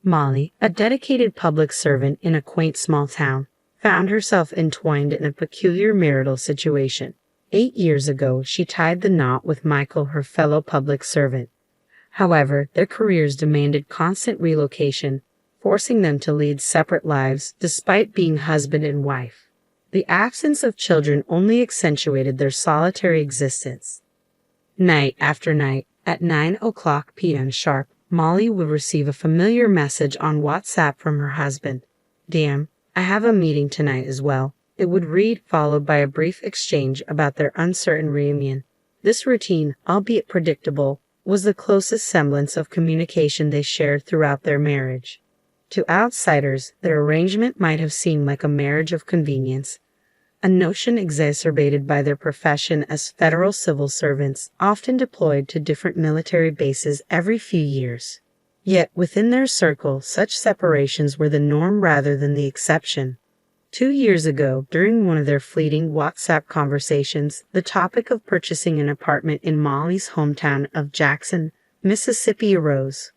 Molly, a dedicated public servant in a quaint small town, found herself entwined in a peculiar marital situation. 8 years ago, she tied the knot with Michael, her fellow public servant. However, their careers demanded constant relocation, forcing them to lead separate lives despite being husband and wife. The absence of children only accentuated their solitary existence. Night after night, at 9 p.m. sharp, Molly would receive a familiar message on WhatsApp from her husband. "Damn, I have a meeting tonight as well," it would read, followed by a brief exchange about their uncertain reunion. This routine, albeit predictable, was the closest semblance of communication they shared throughout their marriage. To outsiders, their arrangement might have seemed like a marriage of convenience, a notion exacerbated by their profession as federal civil servants, often deployed to different military bases every few years. Yet within their circle, such separations were the norm rather than the exception. 2 years ago, during one of their fleeting WhatsApp conversations, the topic of purchasing an apartment in Molly's hometown of Jackson, Mississippi arose.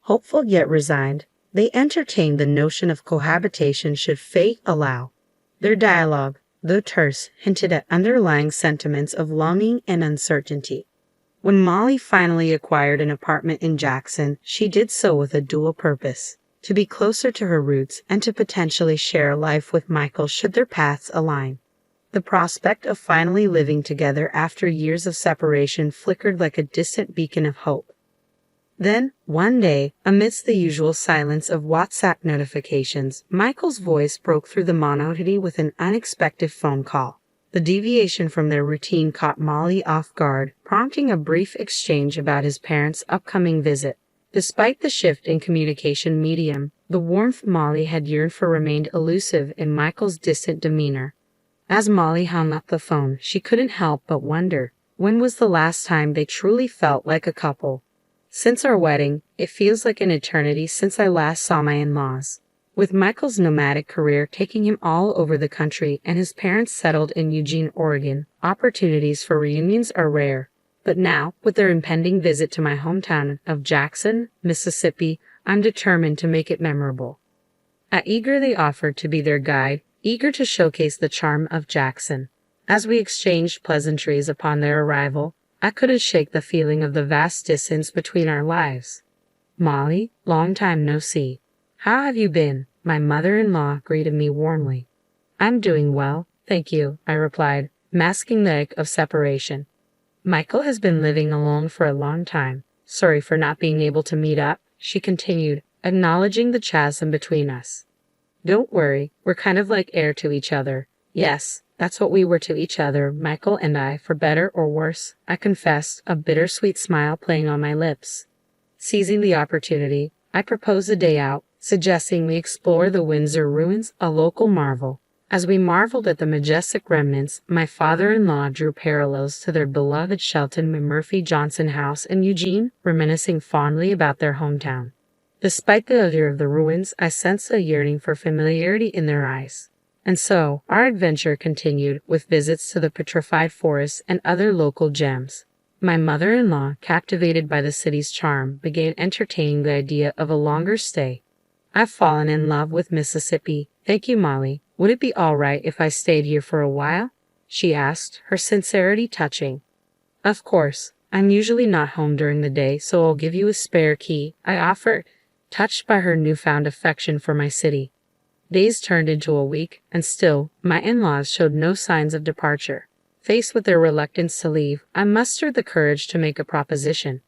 Hopeful yet resigned, they entertained the notion of cohabitation should fate allow. Their dialogue, though terse, hinted at underlying sentiments of longing and uncertainty. When Molly finally acquired an apartment in Jackson, she did so with a dual purpose: to be closer to her roots and to potentially share a life with Michael should their paths align. The prospect of finally living together after years of separation flickered like a distant beacon of hope. Then, one day, amidst the usual silence of WhatsApp notifications, Michael's voice broke through the monotony with an unexpected phone call. The deviation from their routine caught Molly off guard, prompting a brief exchange about his parents' upcoming visit. Despite the shift in communication medium, the warmth Molly had yearned for remained elusive in Michael's distant demeanor. As Molly hung up the phone, she couldn't help but wonder, when was the last time they truly felt like a couple? "Since our wedding, it feels like an eternity since I last saw my in-laws." With Michael's nomadic career taking him all over the country and his parents settled in Eugene, Oregon, opportunities for reunions are rare. But now, with their impending visit to my hometown of Jackson, Mississippi, I'm determined to make it memorable. I eagerly offered to be their guide, eager to showcase the charm of Jackson. As we exchanged pleasantries upon their arrival, I couldn't shake the feeling of the vast distance between our lives. "Molly, long time no see. How have you been?" my mother-in-law greeted me warmly. "I'm doing well, thank you," I replied, masking the ache of separation. "Michael has been living alone for a long time. Sorry for not being able to meet up," she continued, acknowledging the chasm between us. "Don't worry, we're kind of like air to each other." "Yes, that's what we were to each other, Michael and I, for better or worse," I confessed, a bittersweet smile playing on my lips. Seizing the opportunity, I proposed a day out, suggesting we explore the Windsor ruins, a local marvel. As we marveled at the majestic remnants, my father-in-law drew parallels to their beloved Shelton Murphy Johnson house in Eugene, reminiscing fondly about their hometown. Despite the allure of the ruins, I sensed a yearning for familiarity in their eyes. And so, our adventure continued, with visits to the petrified forests and other local gems. My mother-in-law, captivated by the city's charm, began entertaining the idea of a longer stay. "I've fallen in love with Mississippi. Thank you, Molly. Would it be all right if I stayed here for a while?" she asked, her sincerity touching. "Of course. I'm usually not home during the day, so I'll give you a spare key," I offered, touched by her newfound affection for my city. Days turned into a week, and still, my in-laws showed no signs of departure. Faced with their reluctance to leave, I mustered the courage to make a proposition.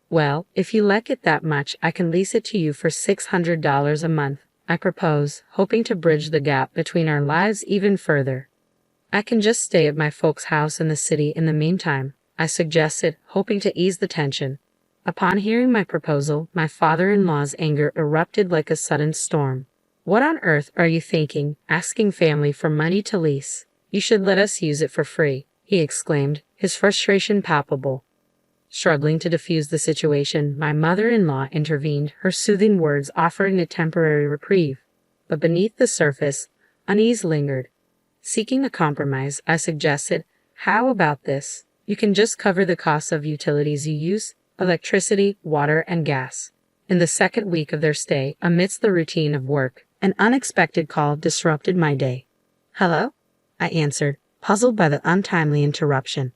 "Well, if you like it that much, I can lease it to you for $600 a month," I proposed, hoping to bridge the gap between our lives even further. "I can just stay at my folks' house in the city in the meantime," I suggested, hoping to ease the tension. Upon hearing my proposal, my father-in-law's anger erupted like a sudden storm. "What on earth are you thinking, asking family for money to lease? You should let us use it for free," he exclaimed, his frustration palpable. Struggling to defuse the situation, my mother-in-law intervened, her soothing words offering a temporary reprieve. But beneath the surface, unease lingered. Seeking a compromise, I suggested, "How about this? You can just cover the cost of utilities you use, electricity, water, and gas. In the second week of their stay, amidst the routine of work, an unexpected call disrupted my day. "Hello?" I answered, puzzled by the untimely interruption.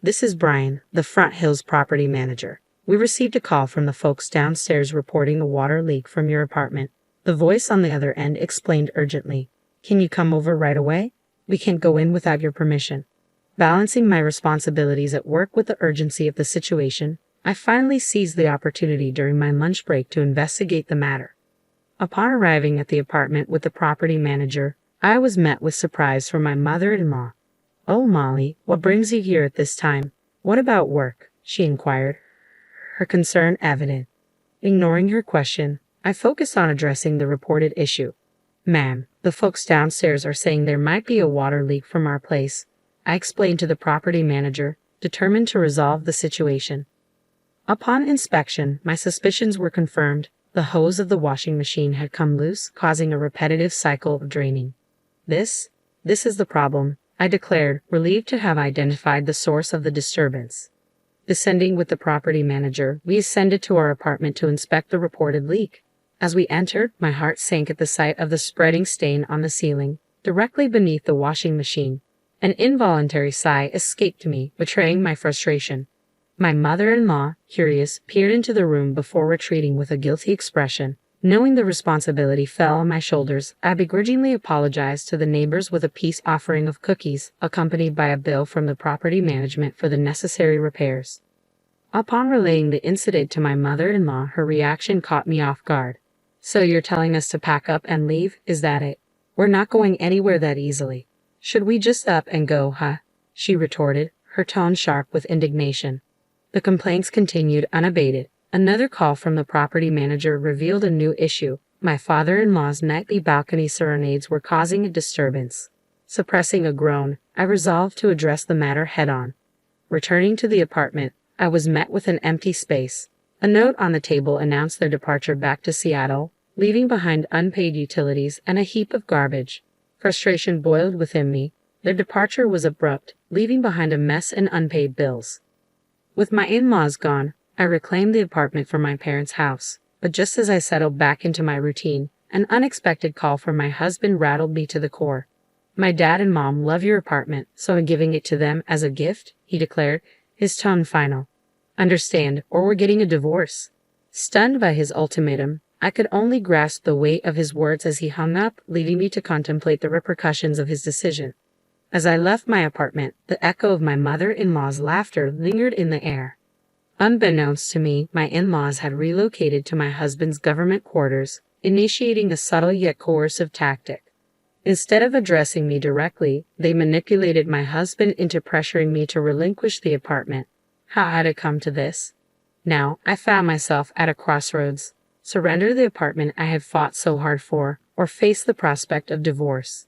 "This is Brian, the Front Hills property manager. We received a call from the folks downstairs reporting the water leak from your apartment." The voice on the other end explained urgently. "Can you come over right away? We can't go in without your permission." Balancing my responsibilities at work with the urgency of the situation, I finally seized the opportunity during my lunch break to investigate the matter. Upon arriving at the apartment with the property manager, I was met with surprise from my mother-in-law. "Oh, Molly, what brings you here at this time? What about work?" she inquired, her concern evident. Ignoring her question, I focused on addressing the reported issue. "Ma'am, the folks downstairs are saying there might be a water leak from our place," I explained to the property manager, determined to resolve the situation. Upon inspection, my suspicions were confirmed. The hose of the washing machine had come loose, causing a repetitive cycle of draining. This is the problem," I declared, relieved to have identified the source of the disturbance. Descending with the property manager, we ascended to our apartment to inspect the reported leak. As we entered, my heart sank at the sight of the spreading stain on the ceiling, directly beneath the washing machine. An involuntary sigh escaped me, betraying my frustration. My mother-in-law, curious, peered into the room before retreating with a guilty expression. Knowing the responsibility fell on my shoulders, I begrudgingly apologized to the neighbors with a peace offering of cookies, accompanied by a bill from the property management for the necessary repairs. Upon relaying the incident to my mother-in-law, her reaction caught me off guard. "So you're telling us to pack up and leave, is that it? We're not going anywhere that easily. Should we just up and go, huh?" she retorted, her tone sharp with indignation. The complaints continued unabated. Another call from the property manager revealed a new issue. My father-in-law's nightly balcony serenades were causing a disturbance. Suppressing a groan, I resolved to address the matter head-on. Returning to the apartment, I was met with an empty space. A note on the table announced their departure back to Seattle, leaving behind unpaid utilities and a heap of garbage. Frustration boiled within me. Their departure was abrupt, leaving behind a mess and unpaid bills. With my in-laws gone, I reclaimed the apartment from my parents' house, but just as I settled back into my routine, an unexpected call from my husband rattled me to the core. "My dad and mom love your apartment, so I'm giving it to them as a gift," he declared, his tone final. "Understand, or we're getting a divorce." Stunned by his ultimatum, I could only grasp the weight of his words as he hung up, leaving me to contemplate the repercussions of his decision. As I left my apartment, the echo of my mother-in-law's laughter lingered in the air. Unbeknownst to me, my in-laws had relocated to my husband's government quarters, initiating a subtle yet coercive tactic. Instead of addressing me directly, they manipulated my husband into pressuring me to relinquish the apartment. How had it come to this? Now, I found myself at a crossroads. Surrender the apartment I had fought so hard for, or face the prospect of divorce.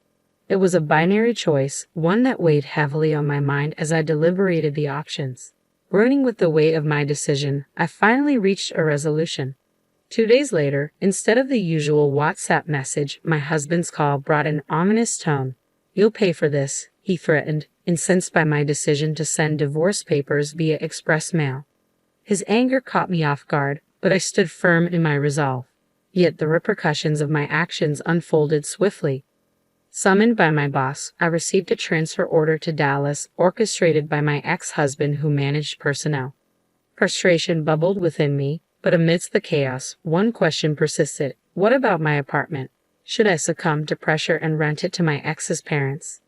It was a binary choice, one that weighed heavily on my mind as I deliberated the options. Groaning with the weight of my decision, I finally reached a resolution. 2 days later, instead of the usual WhatsApp message, my husband's call brought an ominous tone. "You'll pay for this," he threatened, incensed by my decision to send divorce papers via express mail. His anger caught me off guard, but I stood firm in my resolve. Yet the repercussions of my actions unfolded swiftly. Summoned by my boss, I received a transfer order to Dallas, orchestrated by my ex-husband who managed personnel. Frustration bubbled within me, but amidst the chaos, one question persisted. What about my apartment? Should I succumb to pressure and rent it to my ex's parents?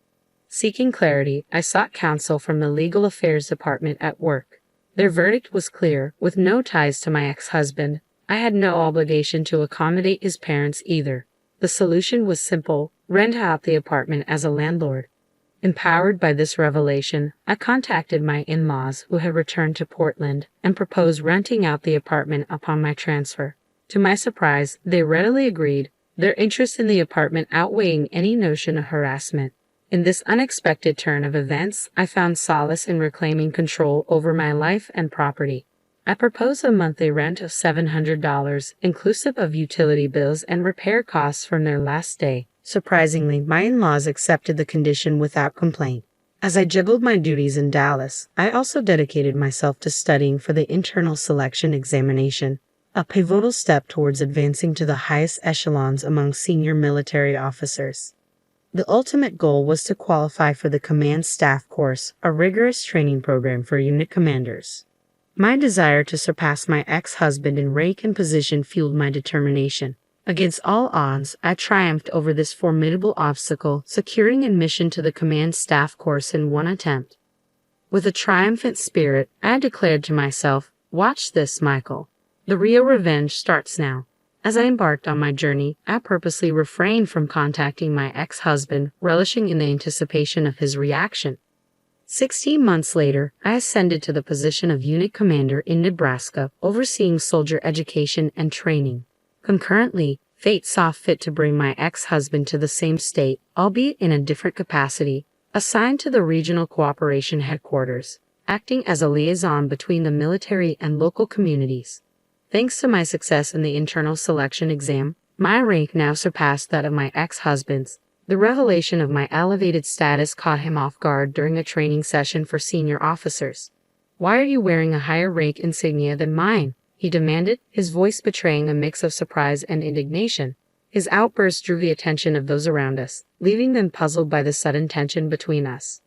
Seeking clarity, I sought counsel from the legal affairs department at work. Their verdict was clear. With no ties to my ex-husband, I had no obligation to accommodate his parents either. The solution was simple: rent out the apartment as a landlord. Empowered by this revelation, I contacted my in-laws who had returned to Portland and proposed renting out the apartment upon my transfer. To my surprise, they readily agreed, their interest in the apartment outweighing any notion of harassment. In this unexpected turn of events, I found solace in reclaiming control over my life and property. I proposed a monthly rent of $700, inclusive of utility bills and repair costs from their last stay. Surprisingly, my in-laws accepted the condition without complaint. As I juggled my duties in Dallas, I also dedicated myself to studying for the internal selection examination. a pivotal step towards advancing to the highest echelons among senior military officers. The ultimate goal was to qualify for the Command Staff Course, a rigorous training program for unit commanders. My desire to surpass my ex-husband in rank and position fueled my determination. Against all odds, I triumphed over this formidable obstacle, securing admission to the Command Staff Course in one attempt. With a triumphant spirit, I declared to myself, "Watch this, Michael. The real revenge starts now." As I embarked on my journey, I purposely refrained from contacting my ex-husband, relishing in the anticipation of his reaction. 16 months later, I ascended to the position of unit commander in Nebraska, overseeing soldier education and training. Concurrently, fate saw fit to bring my ex-husband to the same state, albeit in a different capacity, assigned to the Regional Cooperation Headquarters, acting as a liaison between the military and local communities. Thanks to my success in the internal selection exam, my rank now surpassed that of my ex-husband's. The revelation of my elevated status caught him off guard during a training session for senior officers. "Why are you wearing a higher rank insignia than mine?" he demanded, his voice betraying a mix of surprise and indignation. His outburst drew the attention of those around us, leaving them puzzled by the sudden tension between us.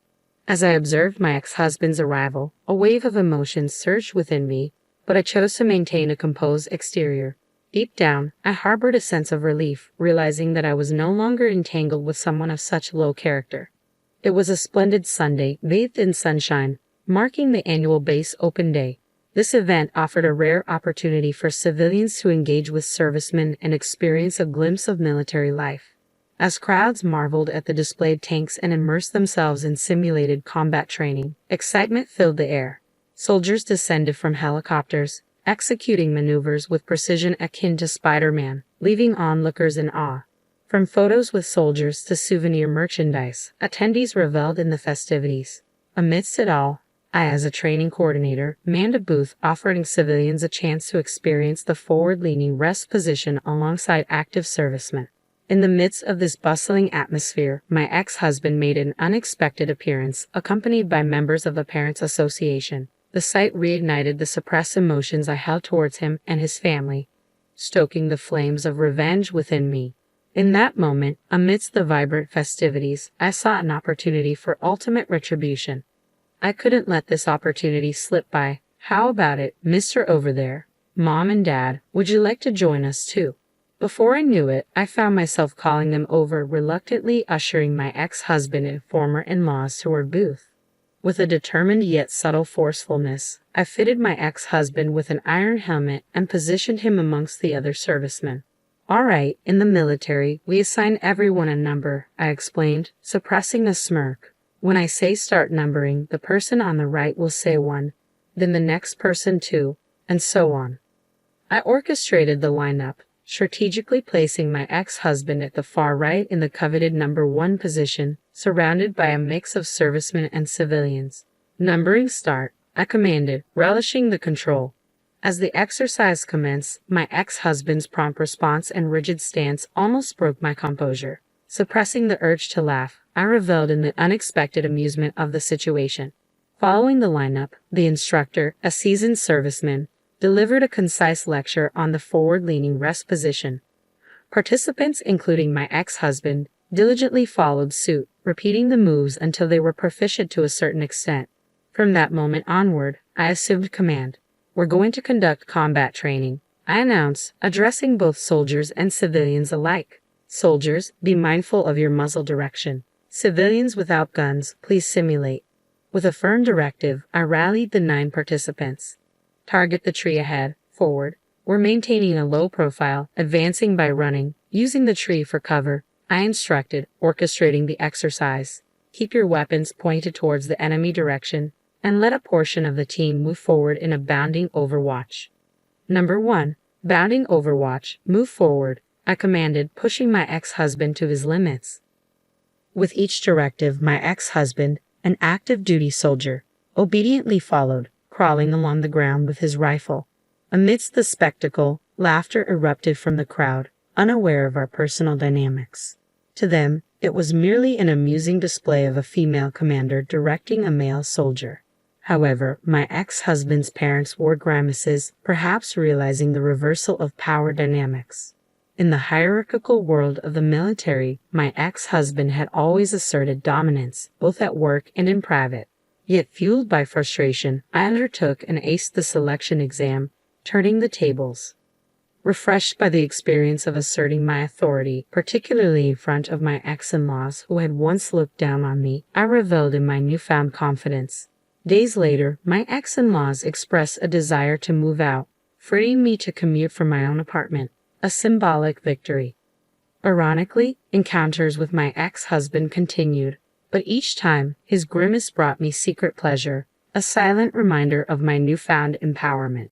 As I observed my ex-husband's arrival, a wave of emotions surged within me, but I chose to maintain a composed exterior. Deep down, I harbored a sense of relief, realizing that I was no longer entangled with someone of such low character. It was a splendid Sunday, bathed in sunshine, marking the annual Base Open Day. This event offered a rare opportunity for civilians to engage with servicemen and experience a glimpse of military life. As crowds marveled at the displayed tanks and immersed themselves in simulated combat training, excitement filled the air. Soldiers descended from helicopters, executing maneuvers with precision akin to Spider-Man, leaving onlookers in awe. From photos with soldiers to souvenir merchandise, attendees reveled in the festivities. Amidst it all, I, as a training coordinator, manned a booth offering civilians a chance to experience the forward-leaning rest position alongside active servicemen. In the midst of this bustling atmosphere, my ex-husband made an unexpected appearance, accompanied by members of the Parents Association. The sight reignited the suppressed emotions I held towards him and his family, stoking the flames of revenge within me. In that moment, amidst the vibrant festivities, I saw an opportunity for ultimate retribution. I couldn't let this opportunity slip by. "How about it, Mr. Over there? Mom and Dad, would you like to join us too?" Before I knew it, I found myself calling them over, reluctantly ushering my ex-husband and former in-laws to our booth. With a determined yet subtle forcefulness, I fitted my ex-husband with an iron helmet and positioned him amongst the other servicemen. "All right, in the military, we assign everyone a number," I explained, suppressing a smirk. "When I say start numbering, the person on the right will say 1, then the next person 2, and so on." I orchestrated the lineup, strategically placing my ex-husband at the far right in the coveted number 1 position, surrounded by a mix of servicemen and civilians. "Numbering start," I commanded, relishing the control. As the exercise commenced, my ex-husband's prompt response and rigid stance almost broke my composure. Suppressing the urge to laugh, I reveled in the unexpected amusement of the situation. Following the lineup, the instructor, a seasoned serviceman, delivered a concise lecture on the forward-leaning rest position. Participants, including my ex-husband, diligently followed suit, repeating the moves until they were proficient to a certain extent. From that moment onward, I assumed command. "We're going to conduct combat training," I announced, addressing both soldiers and civilians alike. "Soldiers, be mindful of your muzzle direction. Civilians without guns, please simulate." With a firm directive, I rallied the 9 participants. "Target the tree ahead, forward." We're maintaining a low profile, advancing by running, using the tree for cover, I instructed, orchestrating the exercise. "Keep your weapons pointed towards the enemy direction, and let a portion of the team move forward in a bounding overwatch." Number 1. Bounding overwatch, move forward, I commanded, pushing my ex-husband to his limits. With each directive, my ex-husband, an active duty soldier, obediently followed, crawling along the ground with his rifle. Amidst the spectacle, laughter erupted from the crowd, unaware of our personal dynamics. To them, it was merely an amusing display of a female commander directing a male soldier. However, my ex-husband's parents wore grimaces, perhaps realizing the reversal of power dynamics. In the hierarchical world of the military, my ex-husband had always asserted dominance, both at work and in private. Yet fueled by frustration, I undertook and aced the selection exam, turning the tables. Refreshed by the experience of asserting my authority, particularly in front of my ex-in-laws who had once looked down on me, I reveled in my newfound confidence. Days later, my ex-in-laws expressed a desire to move out, freeing me to commute from my own apartment. A symbolic victory. Ironically, encounters with my ex-husband continued, but each time his grimace brought me secret pleasure, a silent reminder of my newfound empowerment.